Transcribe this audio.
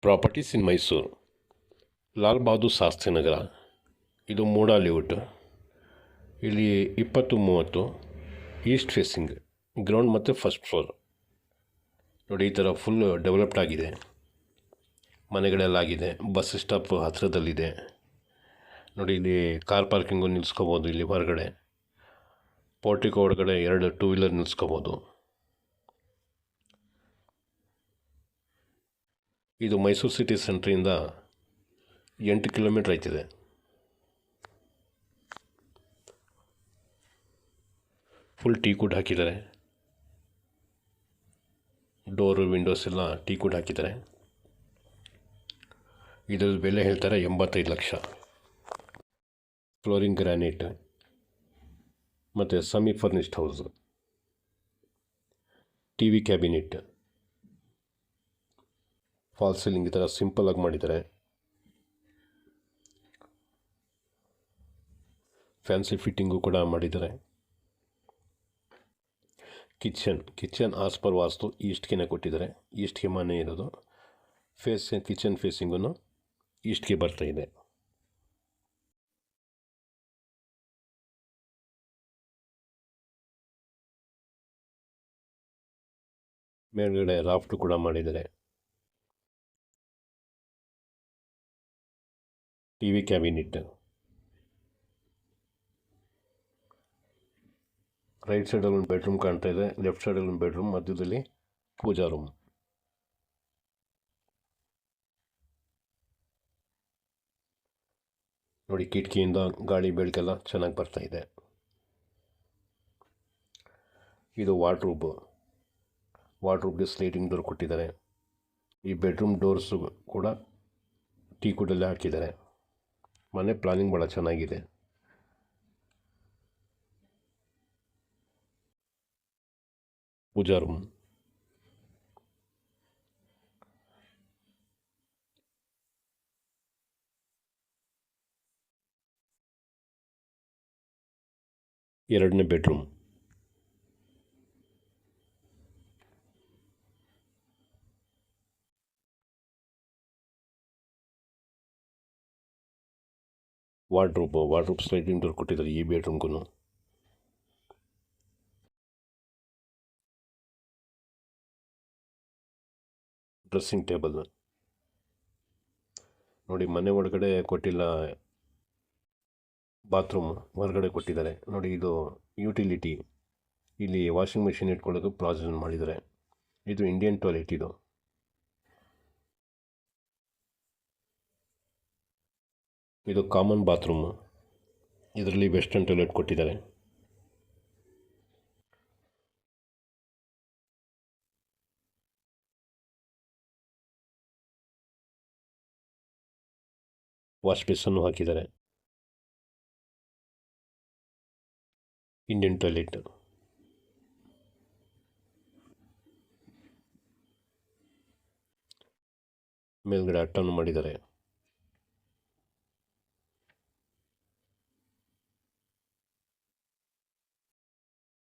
Properties ಇನ್ ಮೈಸೂರು, ಲಾಲ್ ಬಹದ್ದೂರ್ ಶಾಸ್ತ್ರಿ ನಗರ. ಇದು MUDA layout. ಇಲ್ಲಿ 20-30 East facing ground ಮತ್ತು ಫಸ್ಟ್ ಫ್ಲೋರ್. ನೋಡಿ, ಈ ಥರ ಫುಲ್ ಡೆವಲಪ್ಡ್ ಆಗಿದೆ. ಮನೆಗಳೆಲ್ಲಾಗಿದೆ. ಬಸ್ ಸ್ಟಾಪ್ ಹತ್ತಿರದಲ್ಲಿದೆ. ನೋಡಿ, ಇಲ್ಲಿ ಕಾರ್ ಪಾರ್ಕಿಂಗು ನಿಲ್ಲಿಸ್ಕೋಬೋದು. ಇಲ್ಲಿ ಹೊರಗಡೆ ಪೋರ್ಟಿಕೋ ಒಳಗಡೆ 2 ಟೂ ವೀಲರ್ ನಿಲ್ಲಿಸ್ಕೋಬೋದು. ಇದು ಮೈಸೂರು ಸಿಟಿ ಸೆಂಟ್ರಿಂದ 8 ಕಿಲೋಮೀಟ್ರ್ ಆಯ್ತಿದೆ. ಫುಲ್ ಟೀ ಕುಡ್ ಹಾಕಿದ್ದಾರೆ. ಡೋರು ವಿಂಡೋಸ್ ಎಲ್ಲ ಟೀ ಕುಡ್ ಹಾಕಿದ್ದಾರೆ. ಇದರ ಬೆಲೆ ಹೇಳ್ತಾರೆ 85 ಲಕ್ಷ. ಫ್ಲೋರಿಂಗ್ ಗ್ರಾನೈಟ್ ಮತ್ತು semi furnished house, T V cabinet, fall ceiling ಈ ಥರ ಸಿಂಪಲ್ಲಾಗಿ ಮಾಡಿದ್ದಾರೆ. ಫ್ಯಾನ್ಸಿ ಫಿಟ್ಟಿಂಗು ಕೂಡ ಮಾಡಿದ್ದಾರೆ. ಕಿಚನ್ ಆಸ್ ಪರ್ ವಾಸ್ತು ಈಸ್ಟ್ಗೆ ಕೊಟ್ಟಿದ್ದಾರೆ. ಈಸ್ಟ್ಗೆ ಮನೆ ಇರೋದು. ಕಿಚನ್ ಫೇಸಿಂಗು ಈಸ್ಟ್ಗೆ ಬರ್ತಾ ಇದೆ. ಮೇಲ್ಗಡೆ ರಾಫ್ಟ್ ಕೂಡ ಮಾಡಿದ್ದಾರೆ. ಟಿ ವಿ ಕ್ಯಾಬಿನೆಟ್, ರೈಟ್ ಸೈಡಲ್ಲಿ ಒಂದು ಬೆಡ್ರೂಮ್ ಕಾಣ್ತಾ ಇದೆ. ಲೆಫ್ಟ್ ಸೈಡಲ್ಲಿ ಒಂದು ಬೆಡ್ರೂಮ್, ಮಧ್ಯದಲ್ಲಿ ಪೂಜಾ ರೂಮ್. ನೋಡಿ, ಕಿಟಕಿಯಿಂದ ಗಾಳಿ ಬೆಳಕೆಲ್ಲ ಚೆನ್ನಾಗಿ ಬರ್ತಾ ಇದೆ. ಇದು ವಾರ್ಡ್ರೂಬ್ಗೆ ಸ್ಲೈಡಿಂಗ್ ಡೋರ್ ಕೊಟ್ಟಿದ್ದಾರೆ. ಈ ಬೆಡ್ರೂಮ್ ಡೋರ್ಸು ಕೂಡ ಟೀ ಕುಡಲ್ಲೇ ಹಾಕಿದ್ದಾರೆ. ಮನೆ ಪ್ಲಾನಿಂಗ್ ಭಾಳ ಚೆನ್ನಾಗಿದೆ. ಪೂಜಾ ರೂಮ್, ಎರಡನೇ ಬೆಡ್ರೂಮ್, ವಾರ್ಡ್ರೂಬ್ ಸ್ಲೈಡಿಂಗ್ ಡೋರ್ ಕೊಟ್ಟಿದ್ದಾರೆ ಈ ಬೆಡ್ರೂಮ್ಗೂ. ಡ್ರೆಸ್ಸಿಂಗ್ ಟೇಬಲ್ ನೋಡಿ, ಮನೆ ಒಳಗಡೆ ಕೊಟ್ಟಿಲ್ಲ. ಬಾತ್ರೂಮ್ ಹೊರಗಡೆ ಕೊಟ್ಟಿದ್ದಾರೆ. ನೋಡಿ, ಇದು ಯುಟಿಲಿಟಿ. ಇಲ್ಲಿ ವಾಷಿಂಗ್ ಮೆಷಿನ್ ಇಟ್ಕೊಳ್ಳೋದು ಪ್ರಾವಿಷನ್ ಮಾಡಿದ್ದಾರೆ. ಇದು ಇಂಡಿಯನ್ ಟಾಯ್ಲೆಟ್. ಇದು ಕಾಮನ್ ಬಾತ್ರೂಮು. ಇದರಲ್ಲಿ ವೆಸ್ಟರ್ನ್ ಟಾಯ್ಲೆಟ್ ಕೊಟ್ಟಿದ್ದಾರೆ. ವಾಶ್ ಬೇಸನ್ನು ಹಾಕಿದ್ದಾರೆ. Indian toilet. ಮೇಲ್ಗಡೆ ಅಟ್ಟನ್ನು ಮಾಡಿದ್ದಾರೆ.